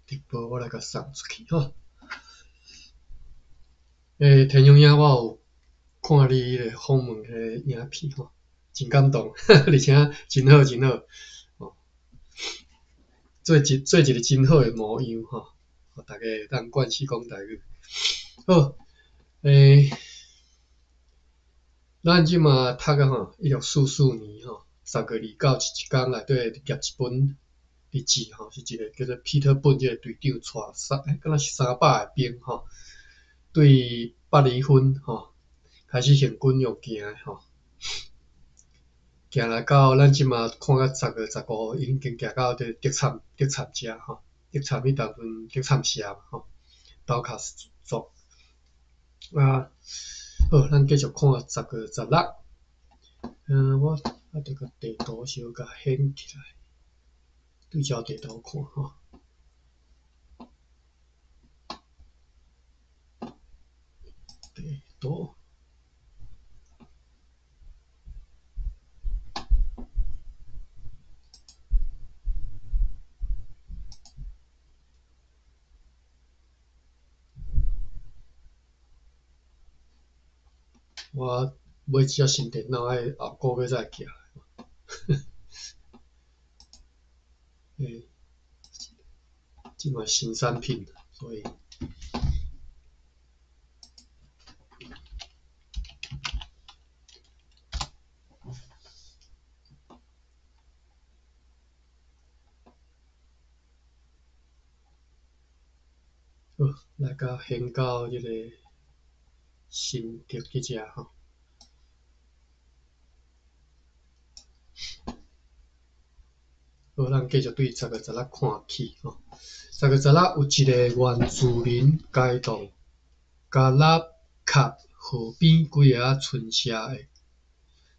直播我来甲送出去吼。田中央我有看你迄个访问迄个影片吼，真感动，而且真好真好，哦，做一个真好诶模样吼，互大家当惯习讲台语。好，咱即马读啊吼，1644年吼，3月29一天内底夹一本日志吼，是一个叫做彼得本即个队长带敢若是300个兵吼，对8里分吼，开始行军用行诶吼，行来到咱即马看到10月15，已经行到德参遮吼，德参迄当阵德参社吼，刀卡族啊，好，咱继续看10月16。我着甲地图小甲掀起来，对照地图看吼。地图。我买一只新电脑，爱后个月才寄来。即嘛新产品，所以好来到掀到即个新竹去遮吼。好，咱继续对10月16看起吼。10月16有一个原住民街道加拉卡河边几个村社诶，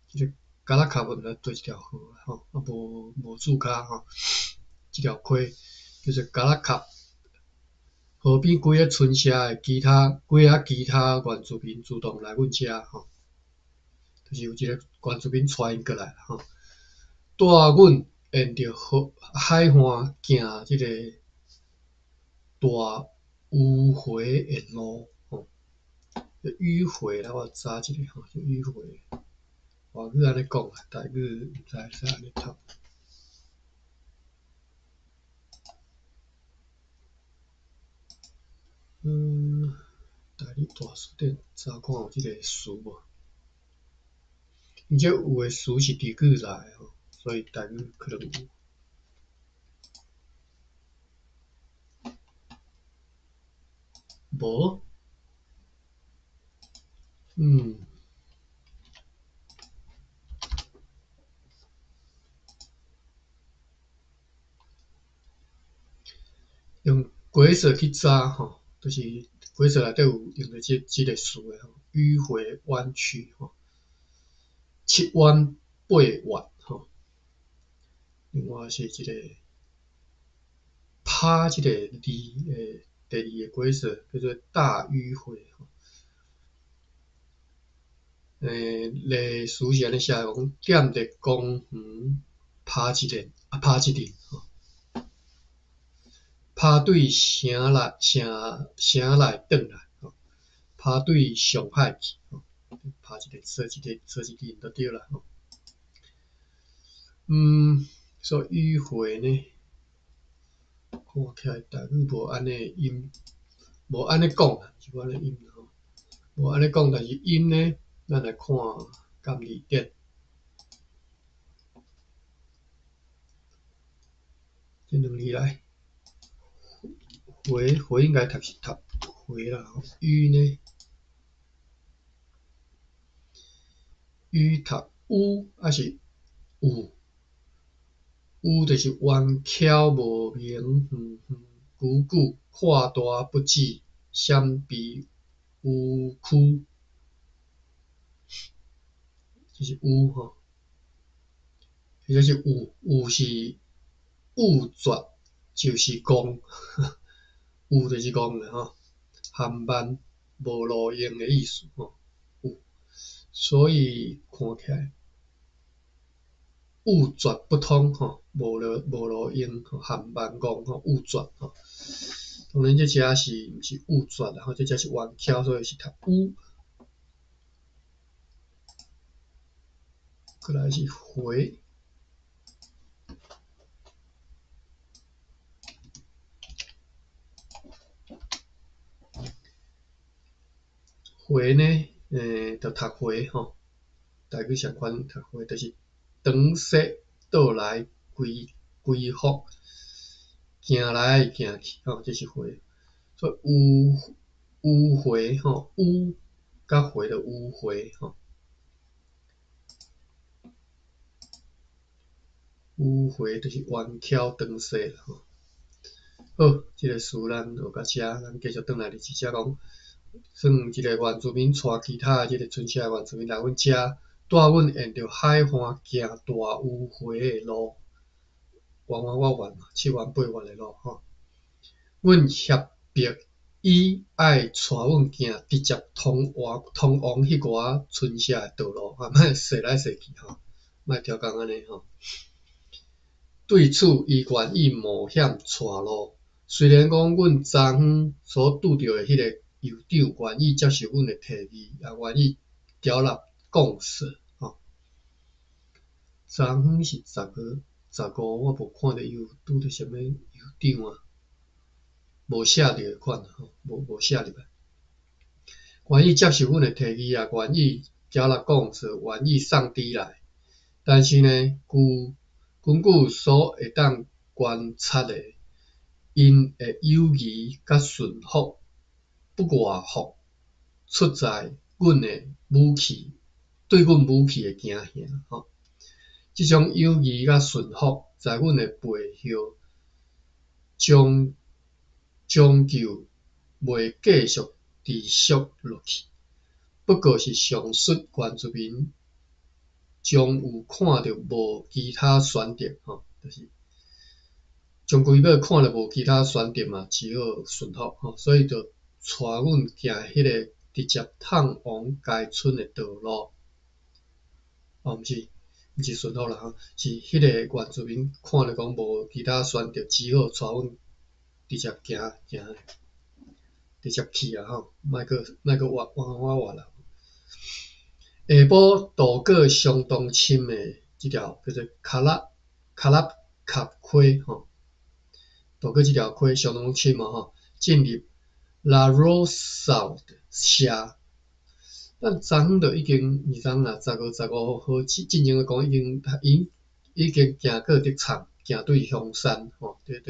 即个加拉卡毋知对一条河吼，啊无注脚吼，即条溪叫做加拉卡。河边几个村社诶，几个其他原住民主动来阮遮吼，就是有一个原住民带因过来吼，带阮沿着海岸行即个大迂回的路吼，迂回啦，我查一下吼，迂回，外语安尼讲啊，台语毋知会使安尼读。台语大词典查看有即个词无？而且有诶词是伫句内吼，所以台语可能有。无，用规则去查吼，就是规则内底有用到即个词诶吼，迂回弯曲吼，7弯8弯吼。另外是即个拍即个字诶，第2个规则叫做大迂回吼。例词是安尼写讲，踮伫公园拍一阵吼。拍对城内转来吼，拍对上海去吼，拍一个做一阵就对啦吼。所以迂回呢，看起来台语无安尼音，无安尼讲啦，是无安尼音吼，无安尼讲，但是音呢，咱来看含义点。这两字来。回应该是读回啦，迂呢，迂读乌还是有？有就是弯巧无明，久久看大不止，闪避迂曲，就是有吼，或者是有是误绝，就是讲有就是讲啦吼，含慢无路用的意思吼，有，所以看起来误绝不通吼，无路用，含慢讲吼，误绝吼。当然这只是毋是雾转，然后这只是弯翘，所以是读乌。过来是回。回呢，就读回吼，台语上款读回，就是长息倒来归复，行来行去吼，这是回。所以迂回吼，迂甲回的迂回吼，迂回就是弯翘长息啦吼。好，这个词咱就到遮，咱继续转来第二只讲。算一个原住民带其他的即个村社原住民来阮遮，带阮沿着海岸行大迂回的路，弯7弯8弯的路吼。阮协别伊爱带阮行直接通往迄寡村社的道路，莫踅来踅去吼，莫超工安尼吼。对此，伊愿意冒险带路，虽然讲阮昨昏所拄着的迄个酋长愿意接受阮的提议，也愿意交纳讲说吼。昨昏是15，我无看到伊有拄着啥物酋长啊，无写着的款吼，无写入来。愿意接受阮的提议，也愿意交纳讲说，愿意送猪来，但是呢，根据所会当观察的，因的友谊甲顺服不外乎出在阮的武器，对阮武器的惊吓吼。即种友谊甲顺服，在阮的背后，终究袂继续持续落去。不过是上述原住民将有看到无其他选择吼，就是终归要看到无其他选择嘛，只好顺服吼，所以就带阮行迄个直接通往该村的道路。毋是顺服啦吼，是迄个原住民看到讲无其他选择，只好带阮直接直接去啊吼，莫搁弯啦。下晡渡过相当深的即条叫做卡拉卡溪吼，渡过即条溪相当深嘛吼，进入拉罗萨社。咱昨昏就已经20啦，15号进前就讲已经行过竹场，行对香山吼，对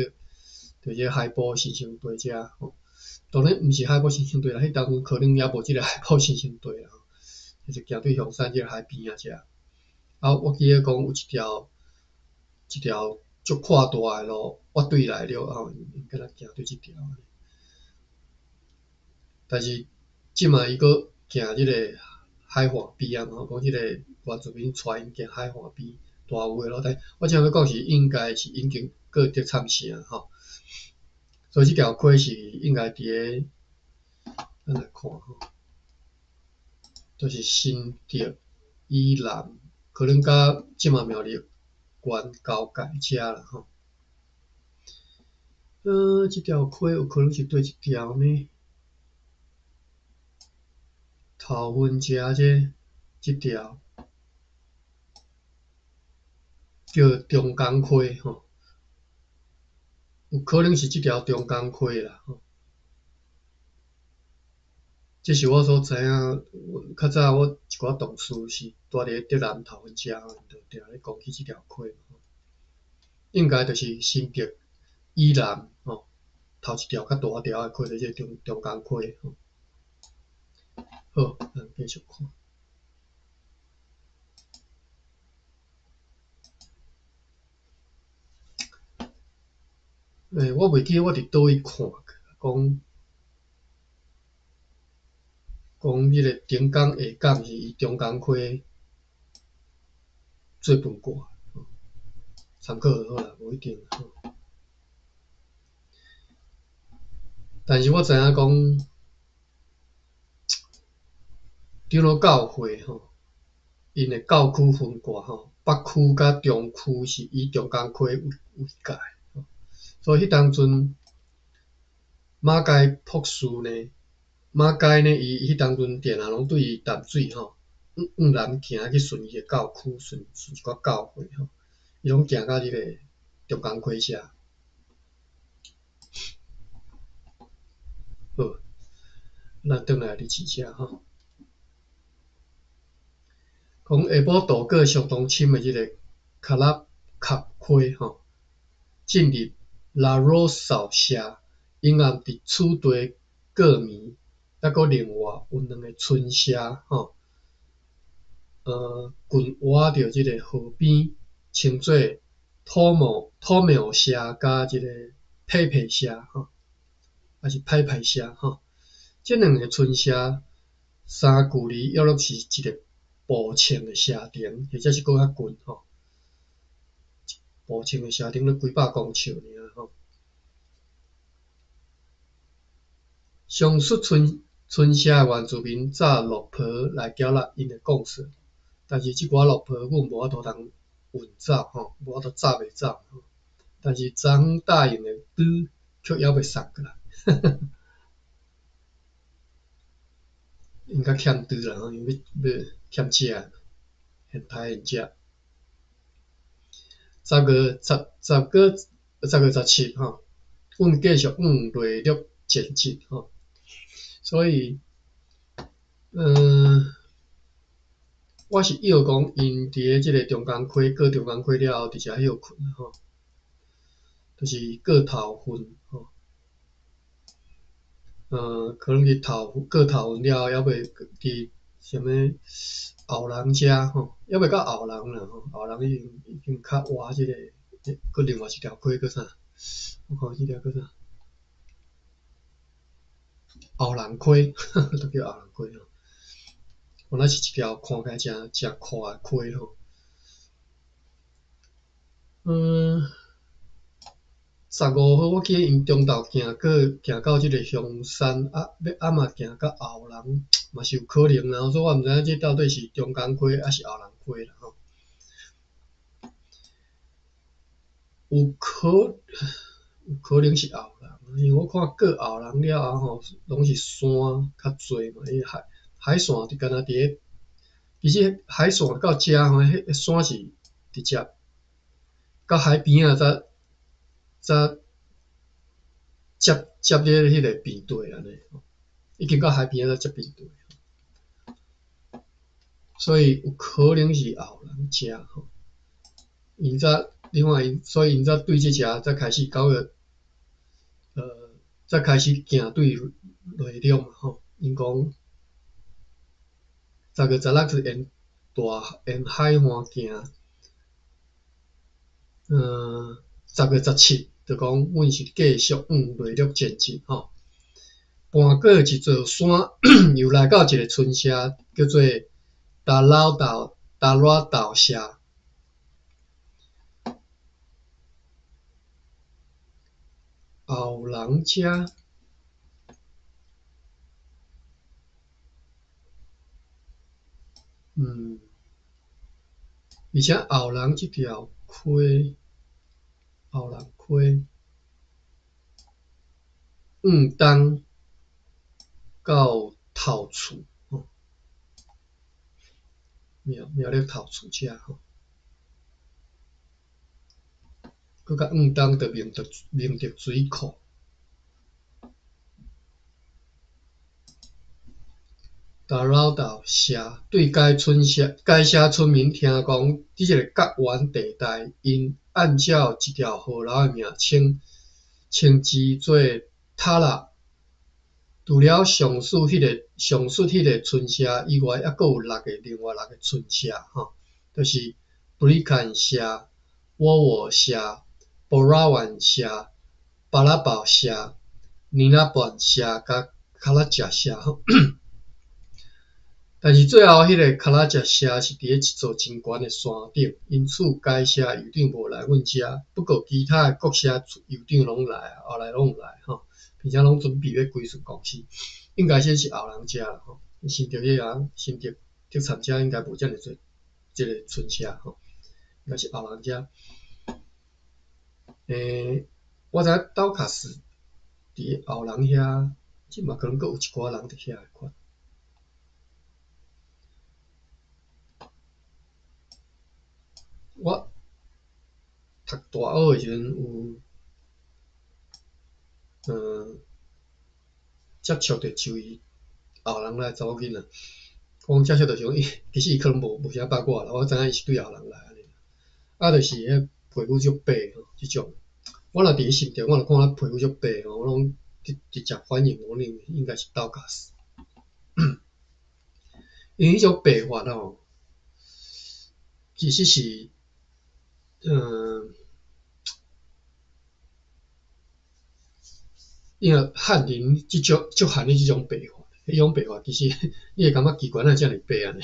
即个海埔新生地遮吼。当然毋是海埔新生地啦，迄当可能也无即个海埔新生地啦。就是行对香山即个海边啊遮。啊，我记得讲有一条足宽大的路，我对来了后，敢若行对即条。但是即卖伊搁行即个海岸边啊吼，讲即个原住民带因行海岸边大有诶路，但我正要讲是应该是已经过竹参城吼，所以即条溪是应该伫咧，咱来看吼，就是新竹以南，可能甲即卖苗栗县交界遮啦吼。即条溪有可能是对一条呢？头份遮即条叫中港溪吼，有可能是即条中港溪啦吼。这是我所知影，较早我一寡同事是住伫竹南头份遮，就定咧讲起即条溪，应该就是新竹以南吼，头一条较大条的溪就是中港溪吼。好，咱继续看。我袂记我伫倒位看，讲迄个顶港下港是以中港溪做分挂，参考就好啦，无一定。但是我知影讲，长老教会吼，因的教区分挂吼，北区甲中区是以中港溪为界，所以迄当阵马偕博士呢，马偕呢，伊迄当阵电啊，拢对伊淡水吼，南行去顺伊诶教区，顺一寡教会吼，伊拢行到即个中港溪遮。好，咱转来日志遮吼，讲下晡渡过相当深诶即个卡拉卡溪吼，进入拉罗扫峡，因暗伫此地过暝，抑阁另外有2个村社吼，近活着即个河边，称做土庙社甲即个皮皮社吼，还是派派社吼，即2个村社相距离约略是一个步程诶社程，或者是搁较近吼，步程诶社程咧几百公尺尔吼。上述村社诶原住民早落坡来缴纳因诶贡献，但是即寡落坡阮无法度通运走吼，无法度走袂走吼。但是昨昏答应诶猪却还袂送过来，应该欠猪啦吼，因为要欠食，现杀现食。10月17吼，阮继续往内陆前进吼，所以我是邀讲因伫咧即个中港溪过中港溪了后，伫遮休困吼，就是过头昏吼，可能是过头昏了后，还袂伫什么后人遮吼，还袂到后人啦吼，后人已经较活即个，搁另外一条溪搁啥？我看即条搁啥？后人溪，都叫后人溪吼。原来是一条看起来真宽诶溪吼。15号我记得因中昼行到即个香山，要嘛行到后人，嘛是有可能啦。所以我毋知影这到底是中港溪还是后人溪啦吼。有可能是后人，因为我看过后人了后吼，拢是山较济嘛，因为海线就敢若伫咧，其实海线到遮吼，迄山是直接到海边啊，才接咧迄个边地安尼，已经到海边才接边地，所以有可能是后人食吼。因才另外所以因才对即只才开始9月，才开始行对内陆嘛吼。因讲10月16是沿海岸行10月17就讲阮是继续往内陆前进吼。搬过一座山，又来到一个村社，叫做达拉岛社。后人遮，而且后人即条溪，后人溪，东到头厝吼，苗栗头厝遮吼，搁较东到明德水库。达老岛社对该社村民听讲，伫即个角湾地带，因按照一条河流的名称之做塔拉。除了上述迄个村社以外，还阁有另外6个村社吼，就是布里坎社、沃沃社、布拉万社、巴拉堡社、尼拉本社甲卡拉贾社吼。但是最后迄个卡拉贾社是伫咧一座真悬的山顶，因此该社酋长无来阮遮，不过其他的各社酋长拢来，后来拢有来吼，并且拢准备要归顺公司，应该说是后人遮啦吼。新竹迄个新竹竹田遮应该无遮尔多即个村社吼，应该是后人遮。我知斗卡斯伫后人遐，即嘛可能阁有一寡人伫遐款。我读大学诶时阵有，接触着一位后人来查某囡仔，讲接触着想，其实伊可能无啥捌我啦，我知影伊是对后人来安尼。啊，就是迄皮肤足白吼，即种。我若伫伊身边，我若看他皮肤足白吼，我拢直接反应讲你应该是斗假死。因为迄种白法吼，其实是，因为汉人即种足汉的即种白法，迄种白法其实你会感觉奇怪，哪遮尔白安尼？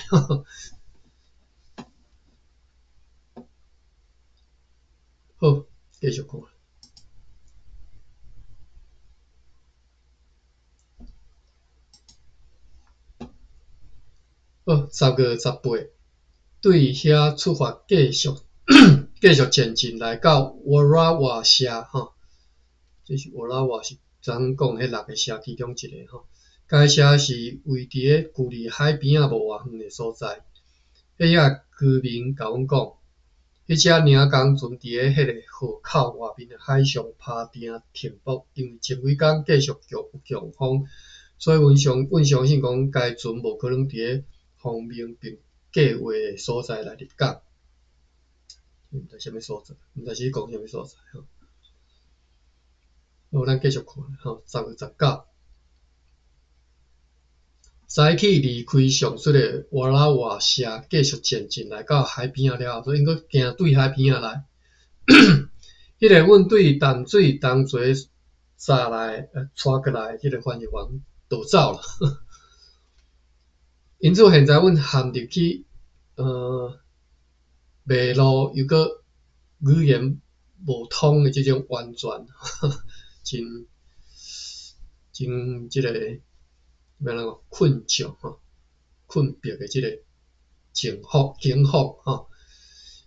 好，继续看。好，10月18，对遐出发继续继续前进来到沃拉瓦社吼，这是沃拉瓦是咱讲迄6个社其中一个吼。该社是位伫咧距离海边仔无偌远的所在。迄遐居民甲阮讲，迄只领工船伫咧迄个河口外面的海上拍定停泊，因为前几工继续有强风，所以阮相信讲该船无可能伫咧风面并计划的所在来入港。毋知啥物所在，毋知是讲啥物所在吼。好，咱继续看吼，10月19。早起离开上述的瓦拉瓦社，继续前进来到海边仔了后，所以因阁行对海边仔来。迄个阮对淡水同齐炸来带过来，迄个翻译员逃走了。因此现在阮陷入去迷路又阁语言无通的即种完全，真即个要安怎讲困窘吼，困迫的即个情况吼。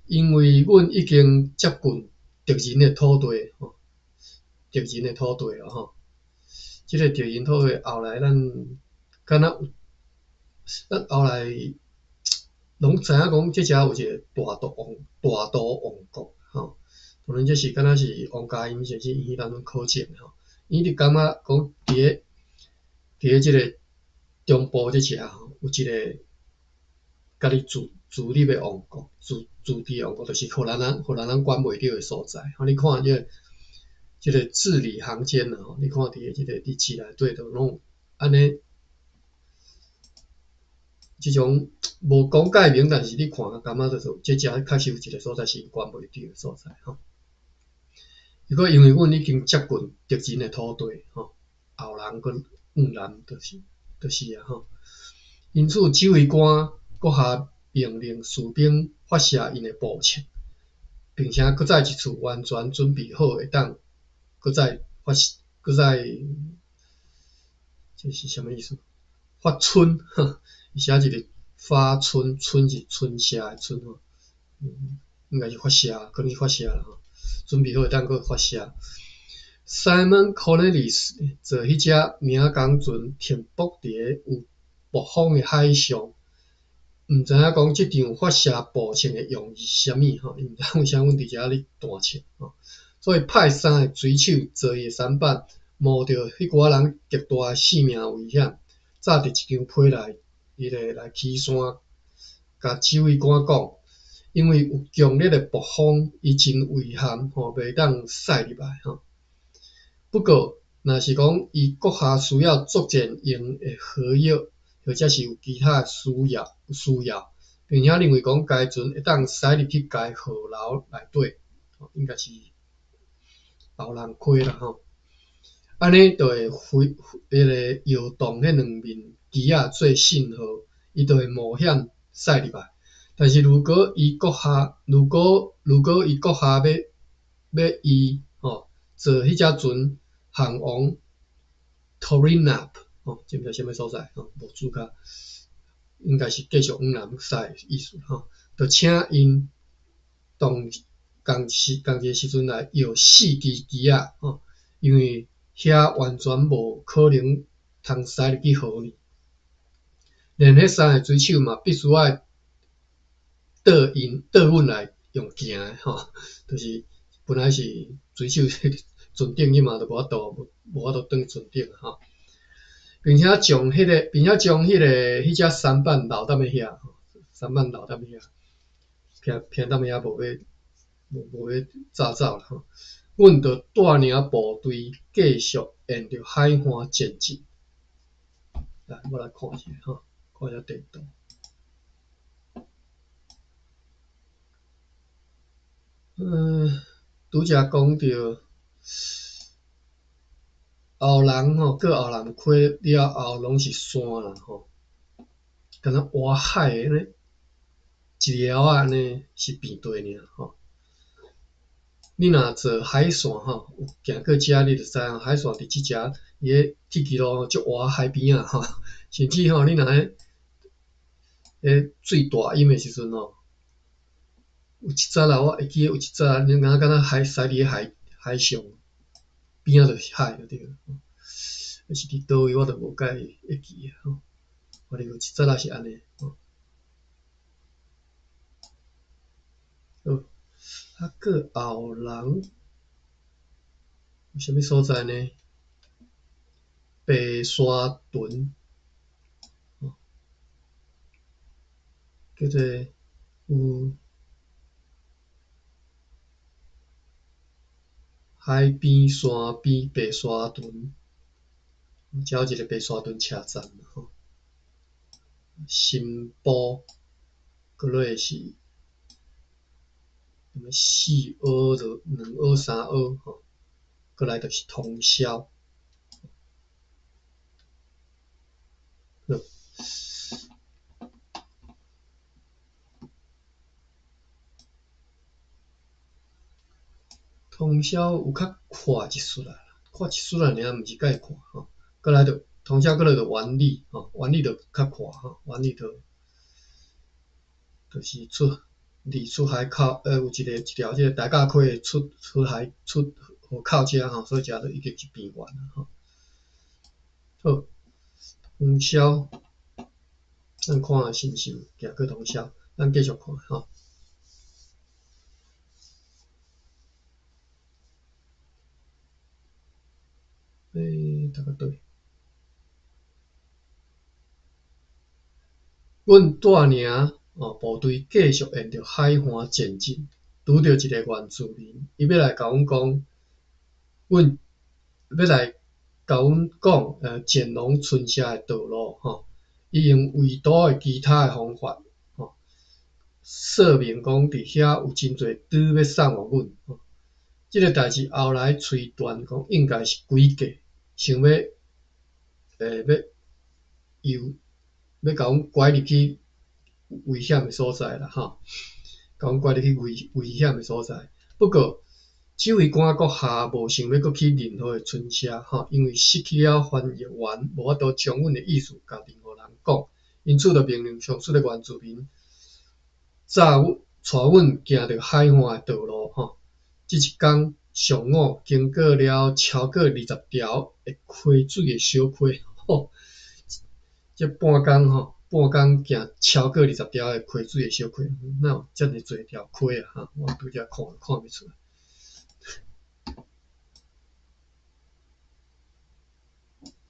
因为阮已经接近敌人的土地吼，敌人的土地了吼。即个敌人土地后来咱敢若有，咱后来拢知影讲即只有一个大都王国吼，当然这是敢若是王家英先生伊当中考证吼，伊就感觉讲伫咧即个中部即只吼，有一个家己自立的王国，自治王国，就是荷兰人管袂着的所在。吼，你看即个字里行间吼，你看伫个即个日记内底都拢安尼，即种无讲介明，但是你看感觉就是即只确实有一个所在是管袂着的所在吼。如果因为阮已经接近敌人的土地吼，后人佮人就是啊吼，因此指挥官阁下命令士兵发射因的步枪，并且搁再一次完全准备好会当搁再这是什么意思？发春，伊写一个发春，春是春夏的春吼，应该是发射，可能是发射啦吼，准备好会当搁发射。Simon Cornelis 坐迄只领工船停泊伫咧有暴风的海上，毋知影讲即场发射步枪的用意是啥物吼，因毋知为啥阮伫遮咧弹枪吼，所以派3个水手坐伊的舢板，冒着迄寡人极大的性命危险，炸伫一张被内，来起山，甲指挥官讲，因为有强烈的暴风，伊真危险吼，袂当驶入来吼。不过，若是讲伊阁下需要作战用的荷药，或者是有其他的需要，并且认为讲该船会当驶入去该河流内底，应该是后人开啦吼。安尼就会摇动迄2面旗仔做信号，伊就会冒险驶入来。但是如果伊阁下要伊吼坐迄只船航往 Torinap 吼，知毋知啥物所在吼？无注脚，应该是继续往南驶的意思吼。就请因同一个时阵来摇4支旗仔吼，因为遐完全无可能通驶入去河里。连迄三个水手嘛，必须要倒阮来用行诶吼，就是本来是水手船顶，伊嘛都无法度转去船顶吼，并且将迄只舢板留踮咧遐，舢板留踮咧遐，偏踮遐无要走啦吼。阮着带领部队继续沿着海岸前进。来，我来看一下吼，看一下地图。拄则讲着后人吼，过后人溪了后拢是山啦吼，敢若挖海诶呢，一条啊安尼是平地尔吼。你若坐海线吼，有行过遮你就知影海线伫即遮伊诶铁轨路足活海边啊吼，甚至吼你若水大淹诶时阵吼，有一早啊，我会记有一早啊，你敢若驶伫海上边仔就是海就对了，还是伫倒位我都无介会记啊吼，反正有一早啊是安尼吼。好，啊个后人有啥物所在呢？白沙屯，叫做有海边、山边白沙屯，只有一个白沙屯车站吼。新埔，过来是4蚵就2蚵、3蚵吼，过来就是通霄。通霄有较快一撮啦，快一撮啦尔，毋是介快吼。过来就通霄，过来就原理吼，原理就较快吼，原理就是出海口，有一条即个大甲溪出海河口遮吼，所以遮就已经是边缘啦吼。好，通霄，咱看下新秀，行过通霄，咱继续看吼。大概对。阮带领部队继续沿着海岸前进，拄着一个原住民，伊要来甲阮讲，阮要来甲阮讲，建龙村社诶道路吼，伊用围堵诶其他诶方法吼，说明讲伫遐有真侪猪要送互阮吼。即个代志后来推断讲应该是诡计，想要要甲阮拐入去危险诶所在啦吼，甲阮拐入去危险诶所在。不过，这位官阁下无想要阁去任何诶村社吼，因为失去了翻译员，无法度将阮诶意思甲任何人讲，因此就命令上述诶原住民带阮行着海岸诶道路吼。即一天上午，经过了超过20条会溪水诶小溪吼，这半工行超过20条诶溪水诶小溪，哪有遮尔侪条溪啊？哈，我拄则看袂出来。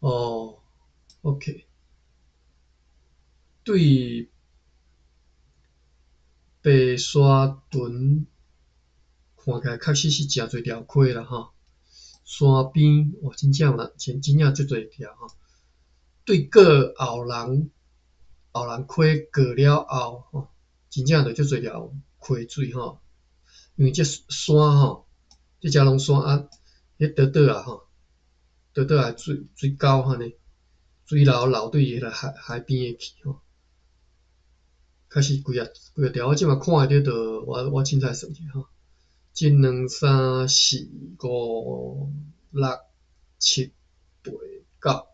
哦 ，OK，对白沙屯看起来确实是诚侪条溪啦吼，山边哇真正足侪条吼。对过后人溪过了后吼，真正就足侪条溪水吼，因为这山吼，这遮拢山啊，迄倒啊吼，倒啊水沟安尼，水流对迄个海边诶去吼，确实规啊条，我即马看会着就我凊彩算者吼，1、2、3、4、5、6、7、8、9、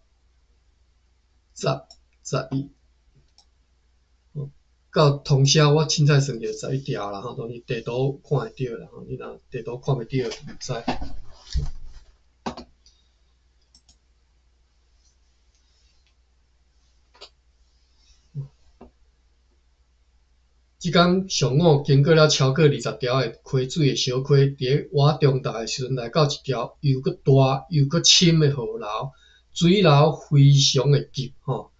10、11。到通宵我凊彩算着11条啦吼，当然地图看会到啦吼，你若地图看袂到就毋知。即天上午经过了超过20条诶溪水诶小溪，伫咧活中昼诶时阵来到一条又搁大又搁深诶河流，水流非常诶急吼，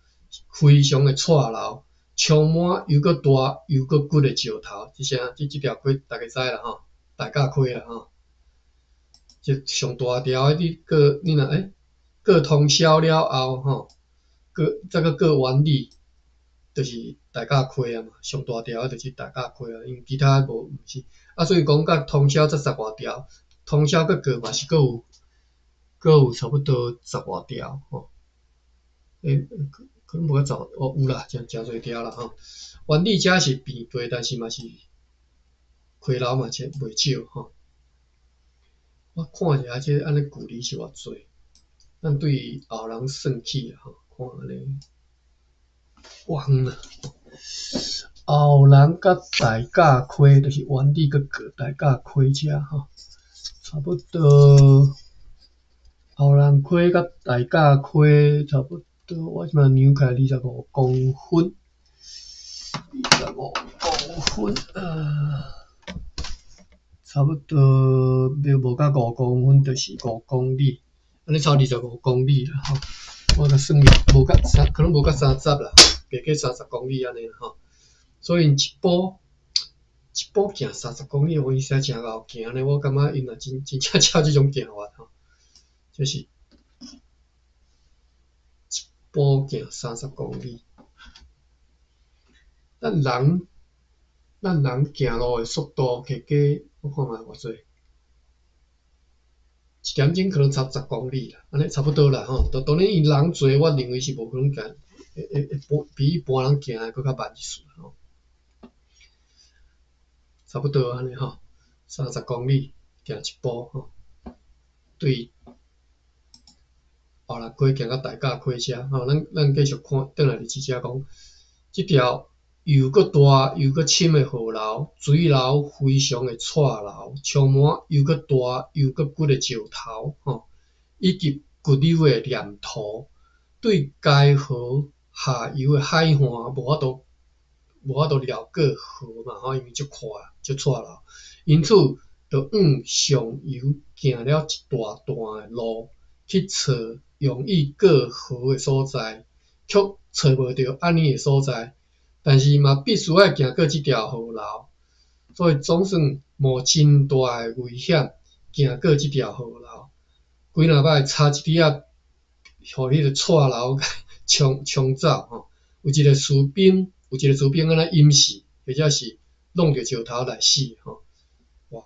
非常诶错流，充满又搁大又搁骨诶石头，即条溪大家知啦吼，大甲溪啦吼，即上大条诶，你若过通宵了后吼，再过完里。就是大甲溪啊嘛，上大条就是大甲溪啊，因为其他无毋是。啊，所以讲甲通宵才10外条，通宵搁过嘛是搁有差不多10外条吼。可能无较早哦，有啦，诚侪条啦吼。原理遮是平地，但是嘛是溪流嘛是袂少吼。我看一下这安尼距离是偌济，咱对后人算起啊吼，看安尼，哇远啊！后人甲大甲溪就是原理个大甲溪遮吼，差不多后人溪甲大甲溪差不多，我即马量起来25公分，25公分差不多无到5公分，就是5公里，安尼超25公里啦吼。我甲算无甲可能无甲30啦，袂过30公里安尼啦吼。所以一步行30公里，我伊实诚够行咧。我感觉因若真正照即种行法吼，就是一步行30公里。咱人行路诶速度，摕计我看觅偌济，一点钟可能差10公里啦，安尼差不多啦吼。当然因人多，我认为是无可能行，比一般人行诶搁较慢一丝吼。差不多安尼吼，30公里行一步吼，对。后来溪行到大甲溪遮，吼，咱继续看，转来日子遮讲，即条又搁大又搁深诶河流，水流非常诶错流，充满又搁大又搁骨诶石头，吼，以及骨溜诶黏土，对该河下游诶海岸无法度了过河嘛，吼，因为足宽足错流，因此就往上游行了一大段诶路去找容易过河诶所在，却找无到安尼诶所在，但是嘛必须要行过即条河流，所以总算冒真大诶危险行过即条河流，几若摆差一滴仔，互迄个错流冲走吼，有一个士兵安尼淹死，或者是弄着石头来死吼，哇，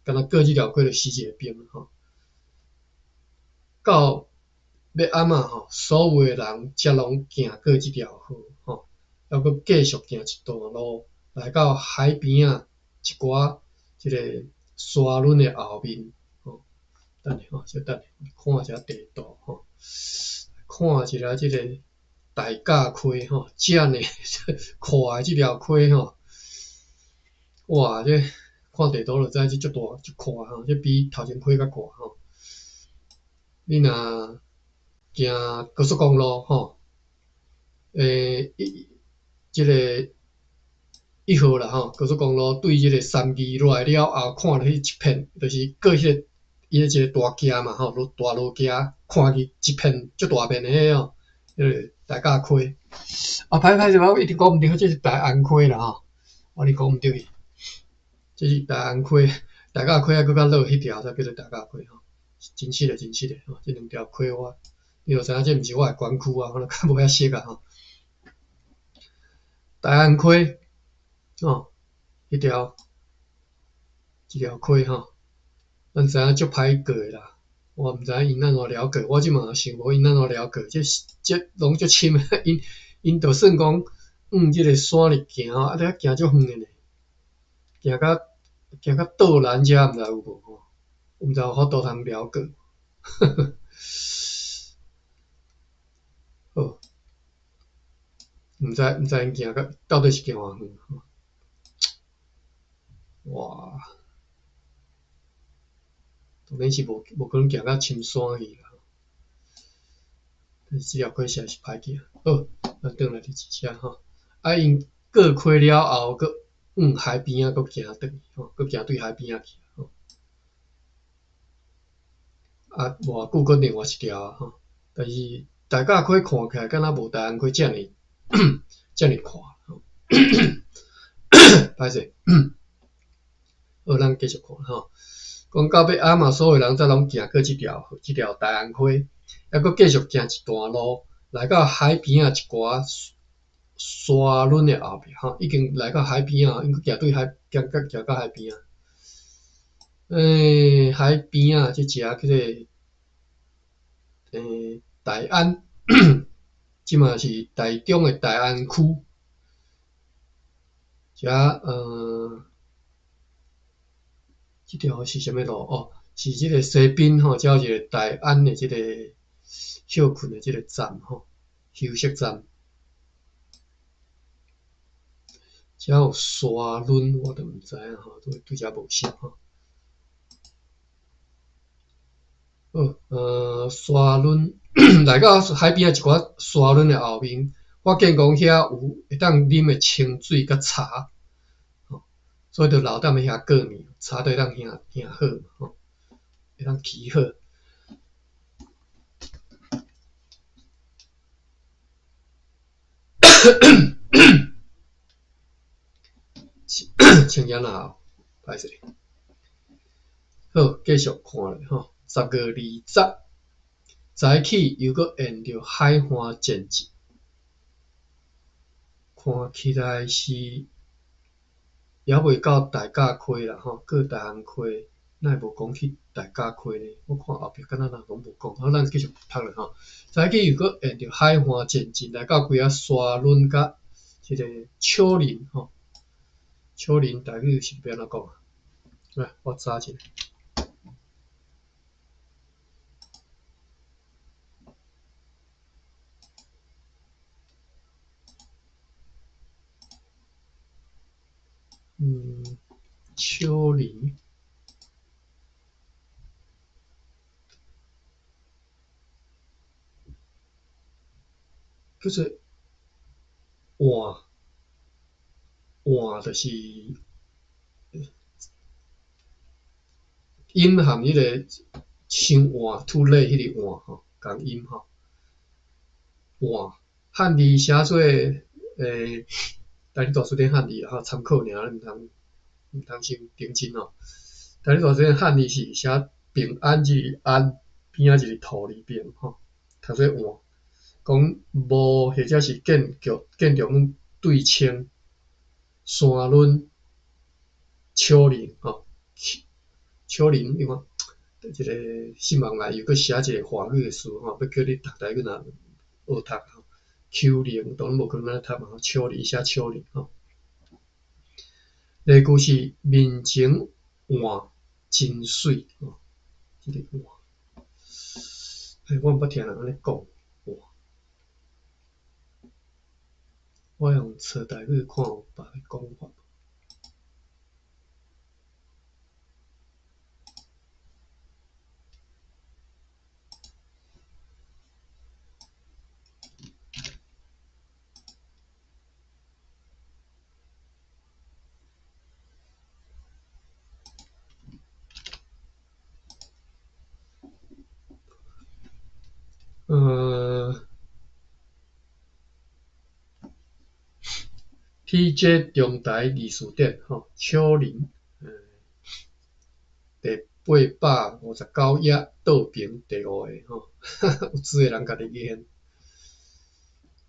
敢若过即条溪就死一个兵吼。到要暗仔吼，所有诶人才拢行过即条河吼，还阁继续行一段路，来到海边仔一寡即个沙轮诶后面吼。等下吼，小等下看一下地图吼，看一下即个大甲溪吼，遮尔宽诶即条溪吼，哇，这看地图就知即足大足宽吼，这比头前溪较宽吼。你若行高速公路吼，即个1号啦吼，高速公路对即个山壁落来了后，看到迄一片，就是过迄个伊迄一个大垭嘛吼，大路垭，看去一片足大片诶吼，迄个大甲溪。啊，歹势，我一直讲毋对，这是大安溪啦吼，我咧讲毋对去，这是大安溪，大甲溪还搁较落迄条才叫做大甲溪吼，真实诶吼，即两条溪你就知影这毋是我诶管区啊，可能较无遐熟啊吼。大安溪吼，一条溪吼，咱知影足歹过诶啦。我毋知影因安怎了过，我即嘛想无因安怎了过，这拢足深诶，因就算讲即个山咧行啊，咧行足远诶呢，行到倒兰遮，毋知有无吼？毋知有法度通了过。好，毋知因行到底是行偌远吼？哇！当然是无可能行到深山去啦，但是即条溪实在是歹行。好，咱转来日子遮吼，因过开了后，搁往海边啊，搁行转去，搁行对海边啊去，啊，偌久搁另外一条啊，但是大甲溪看起来敢若无大安溪遮尼遮尼宽，歹势，好，咱继续看讲到尾暗嘛，所有人则拢行过即条大安溪，还搁继续行一段路，来到海边啊一寡沙轮的后壁，已经来到海边啊，因行对海，行到海边啊。海边啊，即只叫做大安，即嘛是台中的大安区，即条是啥物路？哦，是即个西滨遮有一个大安的即个休困的即个站休息站。遮有沙轮，我都毋知影对遮无熟沙轮来到海边啊一寡沙轮的后面，我见讲遐有会当啉的清水甲茶，所以就留踮遐过暝，茶就会当行好，会当起好。请养啦，歹势。好，继续看咧10月20早起又搁沿着海岸前进，看起来是也未到大甲溪啦过大安溪，哪会无讲去大甲溪呢？我看后壁敢若拢无讲，好，咱继续读咧早起又搁沿着海岸前进，来到几啊沙轮甲即个丘陵丘陵台语是要安怎讲啊？来，我查一下。丘陵，就是换就是音含迄个伤换 too late 迄个换共音换汉字写做台语大词典汉字参考尔，毋通先认真台语大词典汉字是写平安一个安，边仔一个土字边读做换，讲无或者是建筑对称山峦丘陵丘陵因为即个新闻内又搁写一个法律的书要叫你读台语若学读丘陵，当然无可能读丘陵写丘陵例句是面前换真水即个换，我毋捌听人安尼讲换，我用抄台语看有别个讲法。TJ 中台历史典丘陵第859页倒平第5个有字的人家己去选。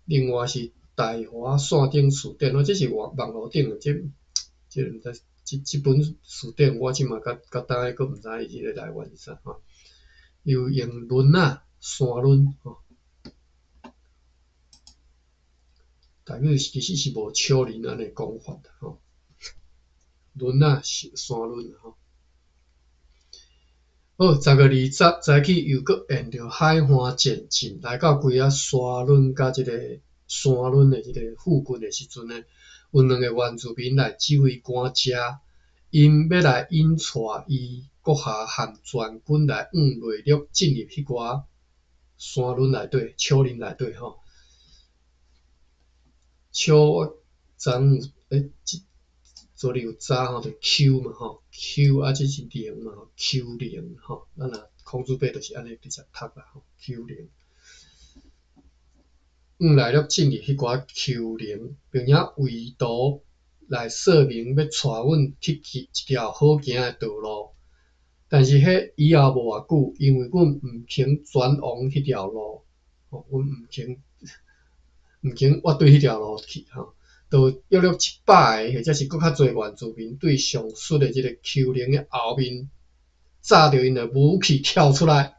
另外是大华线顶词典这是网络顶的，这毋知即本词典我即马甲当下佫毋知伊个来源是啥又用轮山轮台语其实是无丘陵安尼讲法的轮是山轮好，10月20早起又搁沿着海岸前进，来到几啊沙轮甲即个山轮的即个附近的时阵呢，有2个原住民来指挥官遮，因要来引带伊国下汉全军来往内陆进入迄寡山轮内底、丘陵内底昨昨日有早吼，就 Q 嘛吼 ，Q 啊，这是零嘛吼 ，Q 零吼，咱若空字辈就是安尼直接读啦吼 ，Q 零。来了进入迄寡 Q 零，并且为图来说明要带阮去一条好行的道路。但是迄以后无偌久，因为阮毋肯转往迄条路，阮毋肯我对迄条路去吼，就约100个或者是搁较侪原住民对上述的即个 Q 零的后面，炸着因的武器跳出来，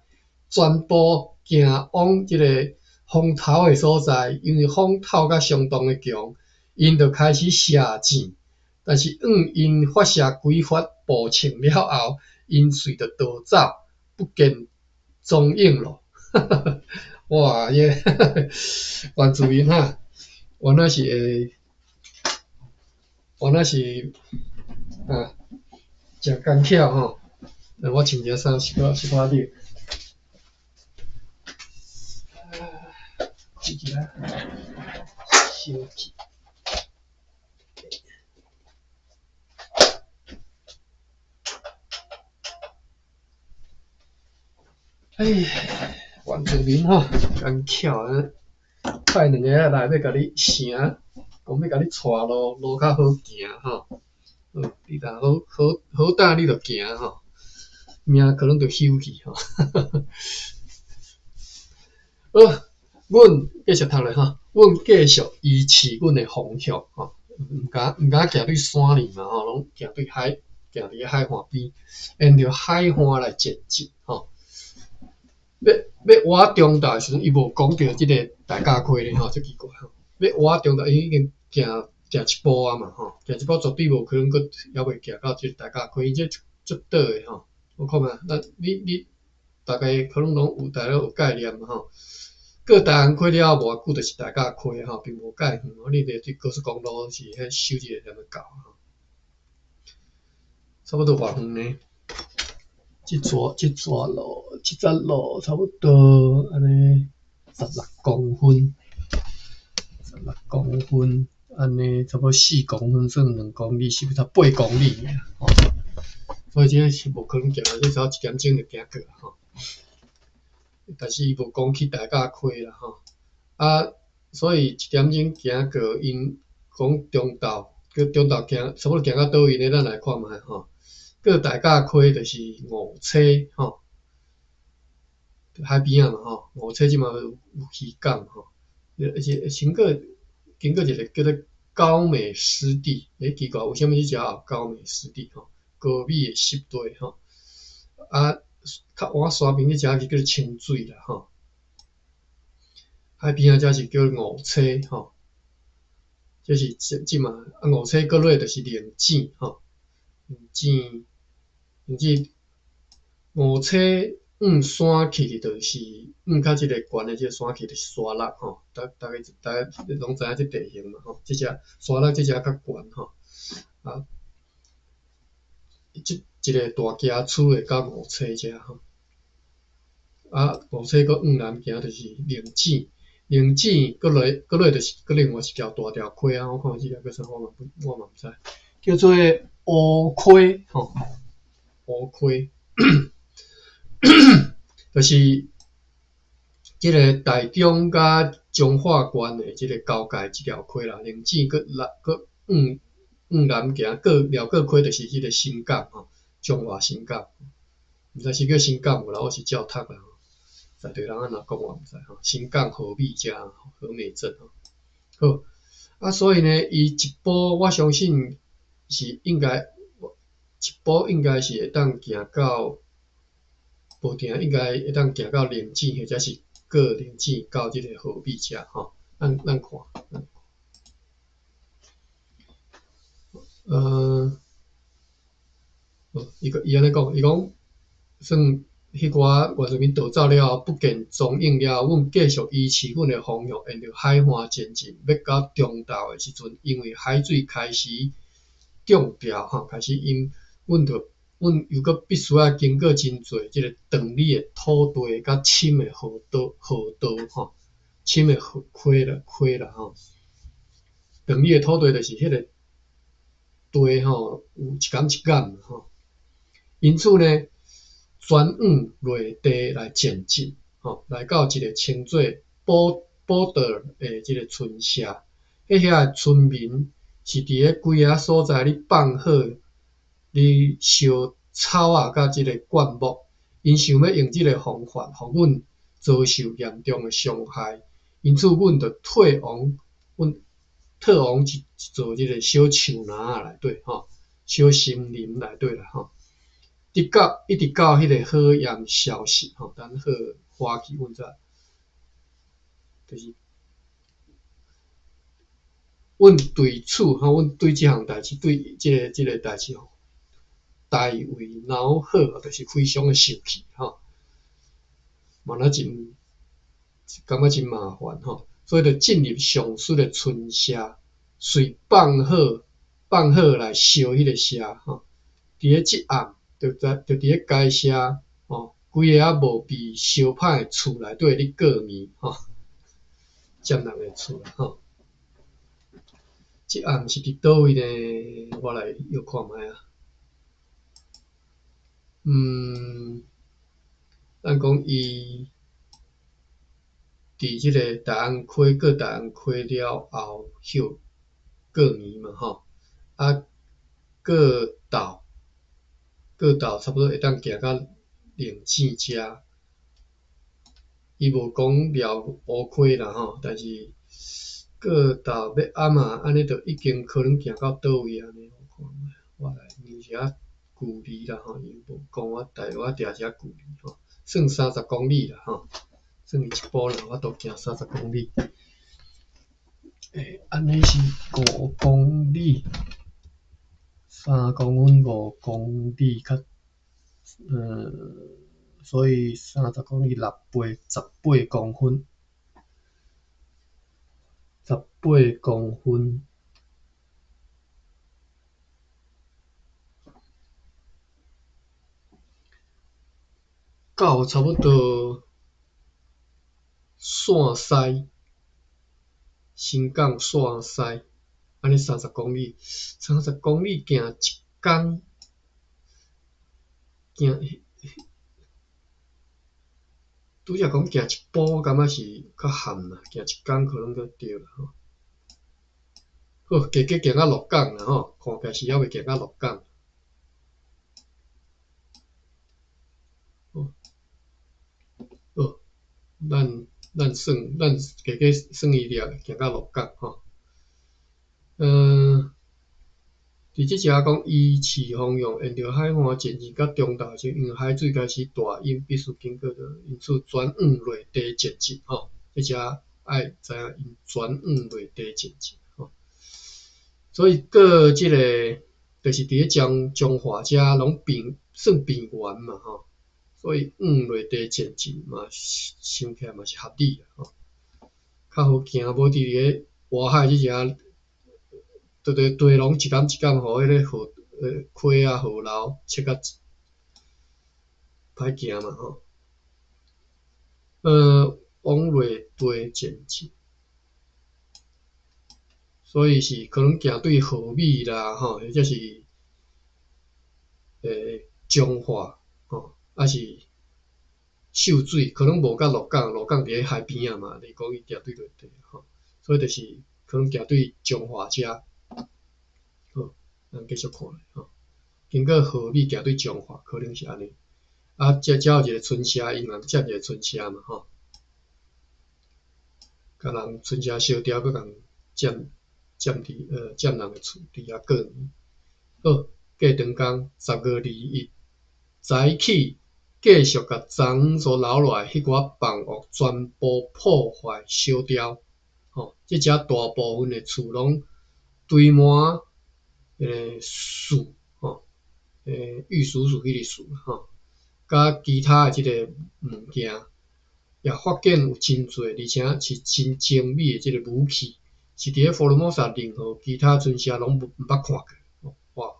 全部行往即个风头的所在，因为风头甲相当的强，因就开始射箭。但是因发射几发步枪了后，因随着逃走，不见踪影咯。哇，耶！原住民哈，原来是真干巧吼。我穿一件衫是看你。开起来，小气。哎，原住民吼，干巧啊！派两个来要甲你成，讲要甲你带路较好行吼。你若好胆，你就行吼，命可能就休去吼。好，阮继续读咧吼，阮继续依持阮的方向吼，毋敢行对山里嘛吼，拢行对海，行伫海岸边，沿着海岸来前进吼。要挖中岛的时阵，伊无讲到即个大甲溪咧吼，足奇怪吼。要挖中岛，伊已经行一步啊嘛吼，行一步绝对无可能佫还袂行到即个大甲溪，伊这足倒的吼。我看嘛，你大概可能拢大家有概念嘛吼。过大安溪了后无偌久，就是大甲溪吼，并无介远吼。你伫高速公路是迄修一个就到吼，差不多偌远呢。这条路差不多安尼16公分，16公分，安尼差不多4公分算2公里，是不是才8公里吼？所以这是无可能行，这只要1点钟就行过吼。但是伊无讲去大甲溪啦吼，所以1点钟行过，因讲中昼行，差不多行到倒位呢？咱来看觅吼。过大甲溪就是五车吼，海边啊嘛吼，五车即嘛有渔港吼，而且经过一个叫做高美湿地，奇怪，为什么这只有高美湿地吼？高美的湿地吼，较晚山边这只是叫做清水啦吼，海边这是叫五车吼，这是即嘛五车过落就是灵井吼，灵井五车山去就是较即个悬的即个山去就是沙落吼，大家拢知影即地形嘛吼，即只沙落即只较悬吼，即一个大家厝会到五车遮吼，五车搁南行就是灵井，灵井搁落就是搁另外一条大条溪啊，我看即条叫啥我嘛毋知，叫做乌溪吼，乌溪。就是即个台中甲彰化县的即个交界一条溪啦，灵井搁南行，辽过溪就是即个新港吼，彰化新港，毋知是叫新港无啦，我是照读啦吼，在地人安怎讲我毋知吼，新港和美遮和美镇吼，好所以呢，伊一步我相信是应该是会当行到。无定应该会当行到灵井，或者是过灵井到即个河边遮吼，咱看。伊安尼讲，伊讲算迄寡原住民逃走了后，不见踪影了后，阮继续依持阮的方向，沿着海岸前进，要到中昼的时阵，因为海水开始涨潮吼，开始阮又搁必须要经过真侪即个长里的土地甲深的河道吼，深的溪啦吼。等你的土地就是迄个地吼，有一杆一杆吼，因此呢，转往落地来前进，吼，来到一个称作宝岛的即个村社，遐村民是伫咧规个所在你放好，你烧草啊甲即个灌木，因想要用即个方法，互阮遭受严重的伤害，因此阮就退往一座即个小树林内底吼，小森林内底啦吼。一直到迄个火焰消失吼，等火花去，阮才就是阮对此吼，阮对即项代志，对即个代志吼，大为恼火，就是非常的生气吼，嘛那真感觉真麻烦吼，所以就进入上述的村社，随放好来烧迄个社吼，伫咧即暗。就伫咧街社吼，规个无被烧歹的厝内底咧过暝吼，占人的厝吼。即暗是伫倒位呢？我来又看觅啊。咱讲伊伫即个大安溪过大安溪了后，休过暝嘛吼，啊过到差不多会当行到灵井遮，伊无讲了乌溪啦吼，但是过到要暗啊，安尼就已经可能行到倒位安尼，我来量一下距离啦吼，伊无讲我大约定一下距离吼，算30公里啦吼，算伊一步啦，我都行30公里，安尼是5公里，3公分5公里较。所以30公里6倍18公分，18公分，到差不多线西，新港线西，安尼30公里，30公里行一工，行。拄则讲行一步，我感觉是较含啦，行一工可能就对啦吼。好，加行到鹿港啦吼，看起来是还未行到鹿港。好，咱算伊了，行到鹿港吼。伫即遮讲，依次方向沿着海岸前进到中岛时，因为海水开始大，因必须经过着，因此转往落地前进吼。即遮爱知影因转往落地前进吼。所以过即个就是伫咧彰化遮拢算边缘嘛吼，所以往落地前进嘛，想起来嘛是合理的吼，较好行，无伫咧外海即遮。地拢一竿一竿，互迄个溪啊河流切甲歹行嘛吼。往落地前进，所以是可能行对河米啦吼，或者是彰化吼，还是秀水，可能无甲鹿港伫咧海边啊嘛，你讲伊行对落地吼，所以就是可能行对彰化遮。好，咱继续看吼。经过河米行对彰化，可能是安尼。啊，遮有一个村社，因人占一个村社嘛吼，甲人村社烧掉，佮人占人的厝，伫遐过暝。好，过长工，10月21早起，继续甲昨昏所留落来迄寡房屋全部破坏烧掉。吼，即遮大部分的厝拢堆满树吼，玉蜀黍迄个树吼，甲其他的即个物件，也发现有真侪，而且是真精美的即个武器，是伫咧福尔摩沙任何其他村社拢毋捌看过，哇，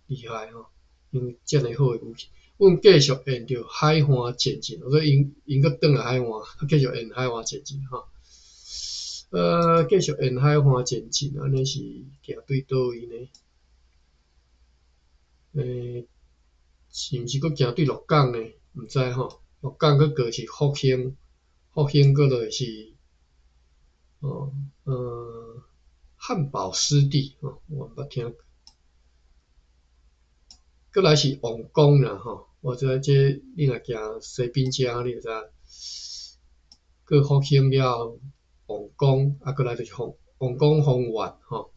厉害吼！用遮尔好的武器，阮继续沿着海岸前进，所以因搁转来海岸，继续沿海岸前进吼。继续沿海岸前进，安尼是行对倒位呢？是毋是佫行对鹿港呢？毋知吼，鹿港佫过是福兴，福兴佫落是汉堡湿地我捌听。佫来是王宫啦吼，我知这你若行西滨江，你就知。佫福兴了王宫，佫来就是王宫芳苑吼。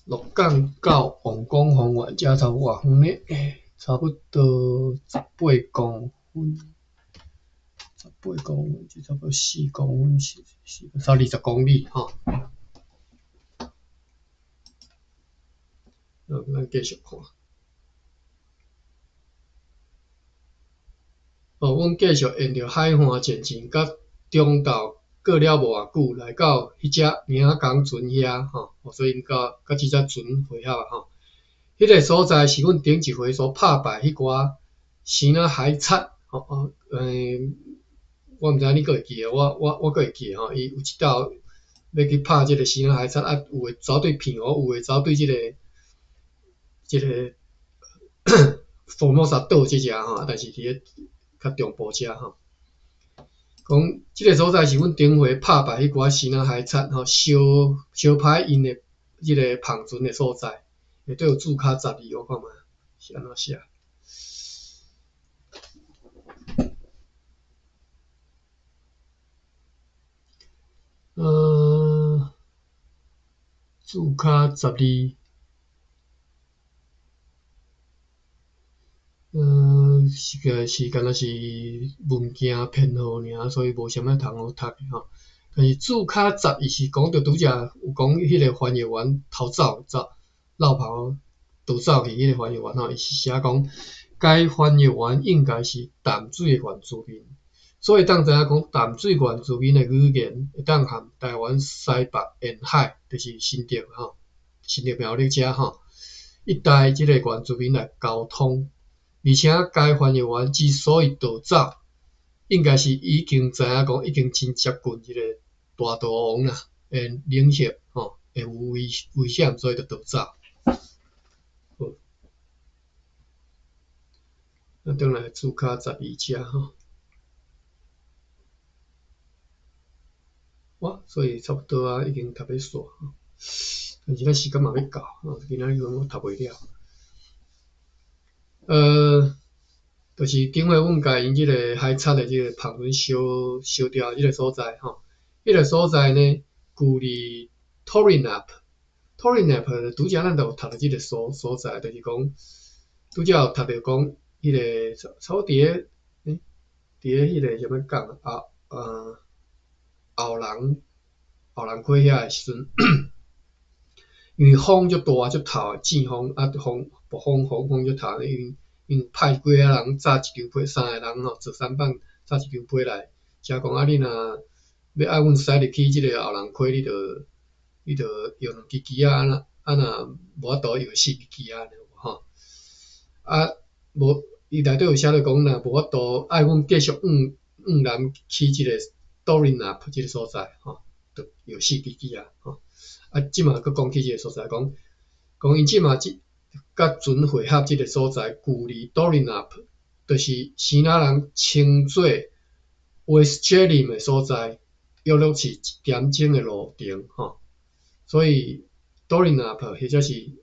鹿港到王宫芳苑遮差偌远呢？差不多18公分，18公分就差不多4公分，320公里吼。咱继续看。阮继续沿着海岸前进，甲中岛过了无偌久，来到迄只名港船遐吼，所以甲即只船会合吼。迄个所在是阮顶一回所拍败迄寡生仔海产我毋知你佫会记我佫会记吼，伊有一道要去拍即个生仔海产，有诶走对片湖，有诶走对即个Formosa 岛即只吼，但是伫咧较中部遮吼。讲即个所在是阮顶回拍败迄寡生仔海产吼，烧歹因诶即个芳船诶所在，内底有注卡12，我看觅是安怎写。注卡12。是敢若是物件编号尔，所以无啥物通好读诶吼。但是注卡10伊是讲着拄则有讲迄个翻译员逃走绕跑逃走去，迄个翻译员吼，伊是写讲该翻译员应该是淡水原住民，所以当知影讲淡水原住民诶语言会当含台湾西北沿海，就是新竹吼，新竹苗栗遮吼，一带即个原住民来沟通。而且该翻译员之所以逃走，应该是已经知影讲已经真接近即个大毒王啦，领袖吼，会有危险，所以就逃走。咱转来注卡12遮吼，所以差不多啊，已经读要煞吼，但是咱时间嘛要到，今仔日我读袂了。就是顶回阮甲因即个海产的即个芳船烧掉迄个所在吼，迄个所在呢，距离 Torinap 拄则咱就有读到即个所在，就是讲拄则有读到讲迄个差不多伫咧迄个啥物港后人溪遐诶时阵，因为风足大足透诶，阵风暴风足透，因派几啊人炸一张被，3个人吼坐3棒炸一张被来，遮讲你若要爱阮驶入去即个后人溪，你着用2支旗若无法度用4支旗安尼吼。无伊内底有写着讲，若无法度爱阮继续往南去即个 Torinap 即个所在吼，着用4支旗吼。即马佫讲起即个所在，讲因即马甲船会合即个所在，距离 Torinap 就是生仔人称做 West Jelly 诶所在，约略是1点钟诶路程吼。所以 Torinap 或者是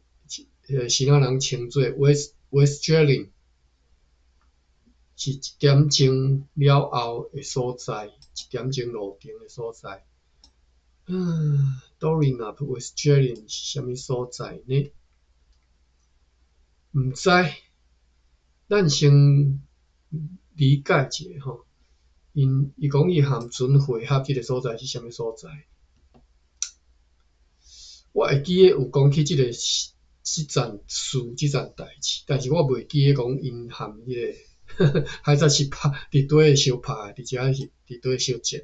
生仔人称做 West Jelly 是1点钟了后诶所在，1点钟路程诶所在。Torinap West Jelly 是啥物所在呢？毋知，咱先理解者吼。伊讲伊含船会合即个所在是啥物所在？我会记得有讲起即件代志，但是我袂记得讲因含迄个海贼是伫底相拍，伫遮是伫底相战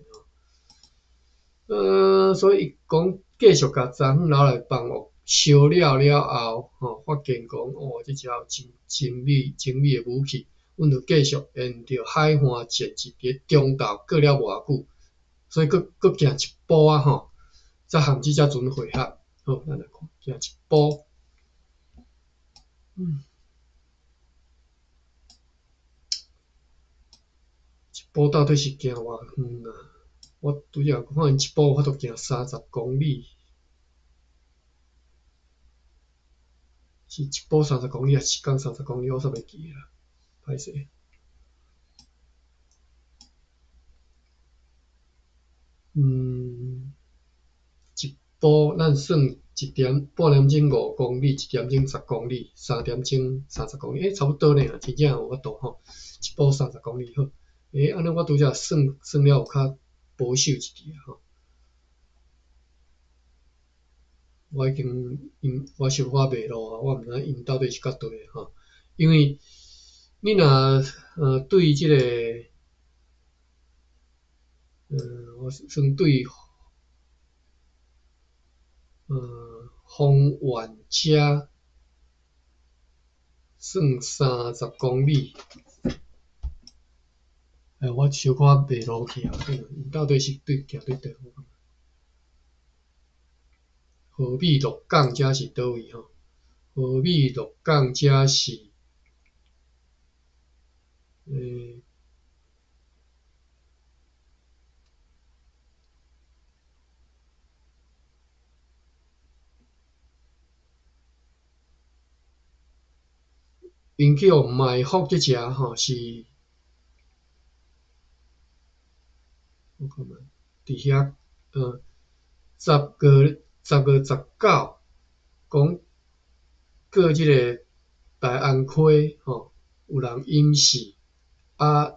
所以讲继续甲昨昏留来放学烧了后，发现讲即只有真美诶武器，阮就继续沿着海岸线一伫中岛过了偌久，所以佫行一步啊吼，才含即只船会合。好，咱来看，行一步，一步到底是行偌远啊？我拄则看因一步有法度行30公里，是一步30公里，还是一天30公里？我煞袂记啦，歹势。一步咱算半点钟5公里，1点钟10公里，3点钟30公里，差不多呢，真正有法度吼，一步30公里好。安尼我拄则算了有较保守一点吼。我已经我小可迷路啊，我毋知因到底是到对吼，因为你若对即个我算对方圆遮算30公里，我小可迷路去啊，因到底是行对倒位？河米鹿港遮是倒位吼？河米鹿港遮是因叫麦福即只吼是，我看觅伫遐10月19讲过即个大安溪吼，有人淹死，啊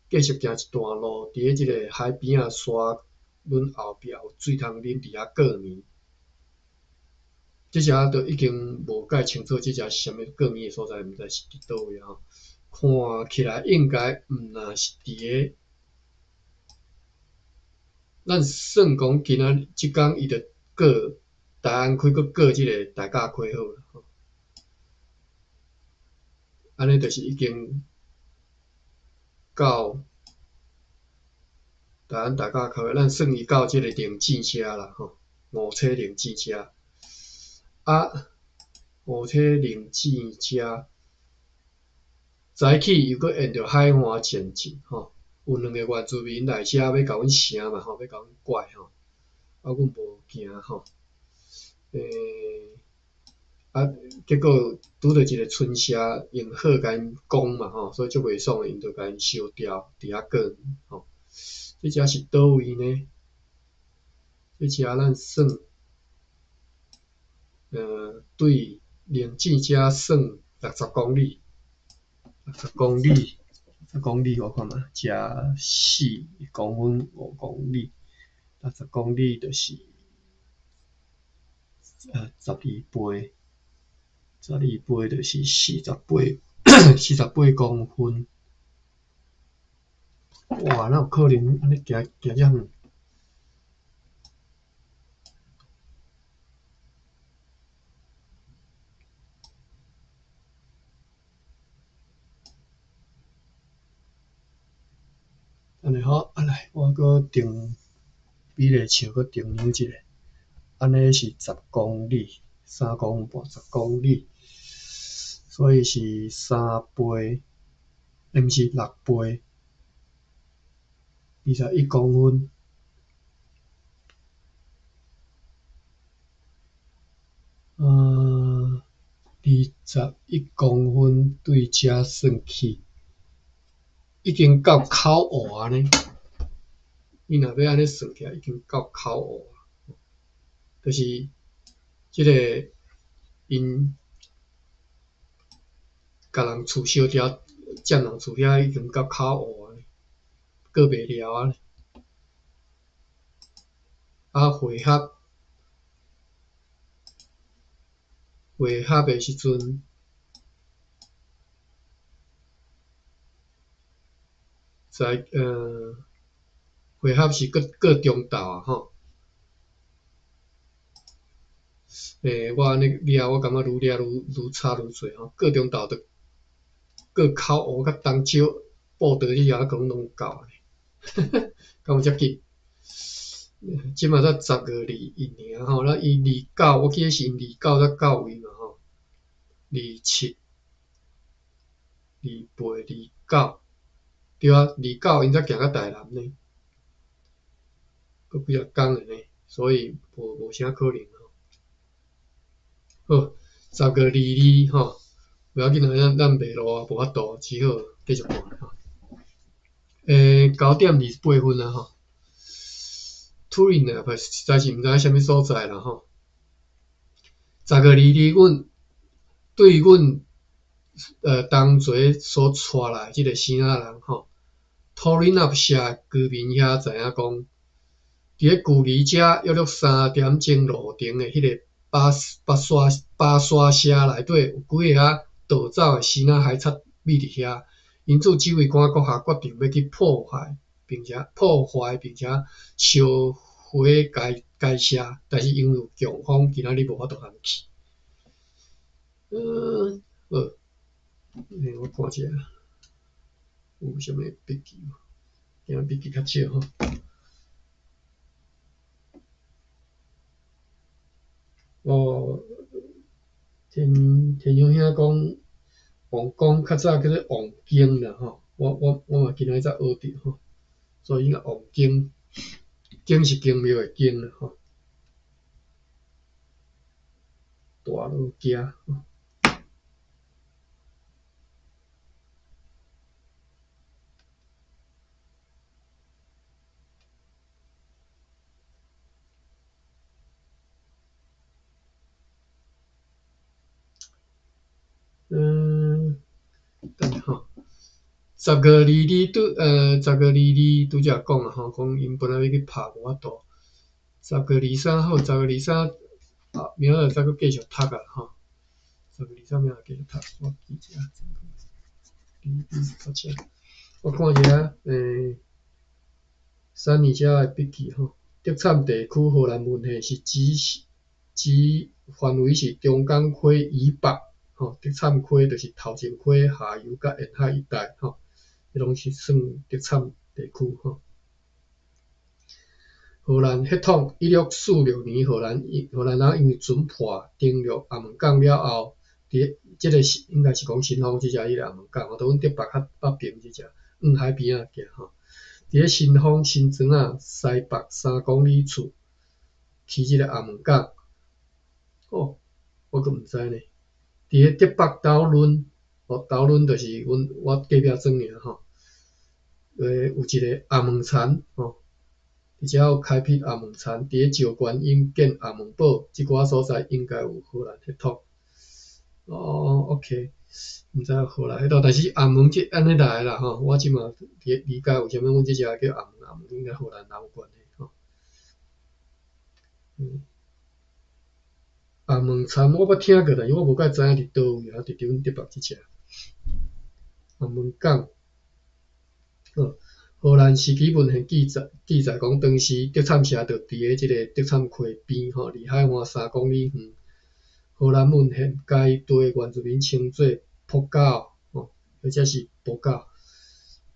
继续行一段路，伫即个海边仔山阮后壁有水通啉，伫遐过暝。即只就已经无解清楚，即只是啥物过暝诶所在，毋知是伫倒位吼。看起来应该毋若是伫个，咱算讲今仔即工伊着过大安溪，佫过即个大甲溪好了吼。安尼就是已经到大安大甲溪，咱算伊到即个灵境遮啦吼，五车灵境遮。啊，五车灵境遮，早起又佫沿着海岸前进吼，有2个原住民来遮要甲阮城嘛吼，要甲阮拐吼，啊，阮无行吼，结果拄着一个村社用火甲因讲嘛吼，所以足袂爽，因就甲因烧掉，伫遐过吼。即只是倒位呢？即只咱算对灵境遮算60公里，60公里，60公里我看觅，遮4公分5公里，60公里就是12倍，12倍就是48公分。哇，哪有可能安尼行遮远？安尼好，来，我搁定比例尺，搁定量一下。安尼是10公里，3公分半10公里，所以是3倍，毋是6倍，21公分。21公分对遮算起，已经到口湖呢。你若要安尼算起来，已经到口湖啊，就是即个因甲人厝烧掉，占人厝遐已经到口湖啊，过袂了啊。啊，会合诶时阵，会合是过中昼啊吼。我安尼掠，我感觉愈掠愈差愈侪吼，过中昼个考学较东少，报道你也讲拢有够咧，敢有遮紧？即嘛才12/2吼，咱伊29，我记得是因29才到位嘛吼，27、28、29，对啊，29因才行到台南呢，佫几啊工的呢，所以无啥可能吼。好，12/2吼，不要紧啊，咱袂落啊，无法度，只好继续看吼。9:28啊吼。Turin 啊，实在是毋知啥物所在啦吼。12/2，阮对阮同齐所带来即个生仔人吼 ，Turin 啊社居民遐知影讲，伫咧距离遮约3点钟路程的迄个巴沙社内底有几个逃走的生仔还插秘伫遐，因此指挥官阁下决定要去破坏并且烧毁该社，但是因为有强风，今仔日无法度通去。好，我看一下有啥物笔记无？今仔笔记较少吼。哦，田雄兄讲，王宫较早叫做王京啦吼，我嘛今仔才学着吼，所以应该王京，京是京庙的京啦吼，大路行。等吼，12/2拄则讲啊吼，讲因本来要去拍无法度，12/3好，12/3明仔再搁继续读啊吼，12/3明仔继续读，我记一下，12/3，我看一下三年遮的笔记吼，德产地区荷兰文系是指范围是中港溪以北。吼，德产溪就是头前溪下游甲沿海一带吼，迄拢是算德产地区吼。荷兰血统1646年，荷兰人因为船破登陆厦门港了后，即个是应该是讲新丰即只迄个厦门港吼，伫阮伫北边即只海边仔行吼。伫咧新丰新庄仔西北3公里处起即个厦门港。哦，我阁毋知呢。伫咧德北斗仑，斗仑就是我隔壁庄尔吼。有一个厦门田吼，而且有开辟厦门田，伫咧石观音建厦门堡，即寡所在应该有荷兰血统。OK， 毋知荷兰血统，但是厦门即安尼来啦吼，我即马理解为虾米阮即只叫厦门应该荷兰人有关系吼。厦门田我捌听过，但是我无介知影伫倒位啊，伫阮德北即只厦门港。荷兰时期文献记载讲，当时德产社就伫咧即个德产溪边吼，离海岸3公里远。荷兰文献该地原住民称作普教吼，或者是博教。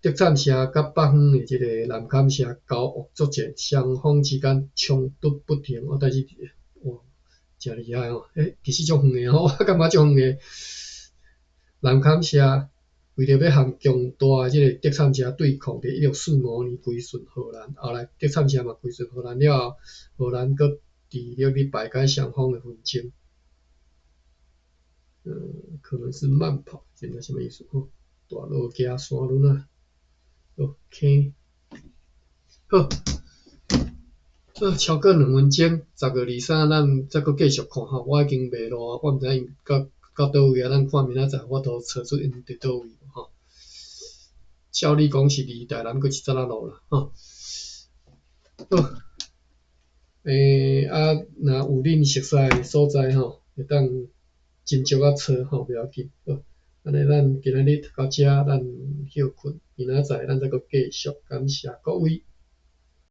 德产社甲北方的即个南坎社交恶作战，双方之间冲突不停。但是真厉害哦！其实足远的吼，我感觉足远的。南坎社为着要和强大的即个德产社对抗，伫1645年归顺荷兰。后来德产社嘛归顺荷兰了后，荷兰阁致力于排解双方的纷争。可能是慢跑，现在什么意思？吼，大路行山轮啊。OK， 好。超过2分钟，12/3咱再搁继续看吼。我已经袂录啊，我毋知因到倒位啊，咱看明仔载我都找出因伫倒位吼。照理讲是离台南搁一截仔路啦吼。好，若有恁熟悉的所在吼，会当斟酌仔找吼，袂要紧。好，安尼咱今仔日读到遮，咱休困，明仔载咱再搁继续，感谢各位。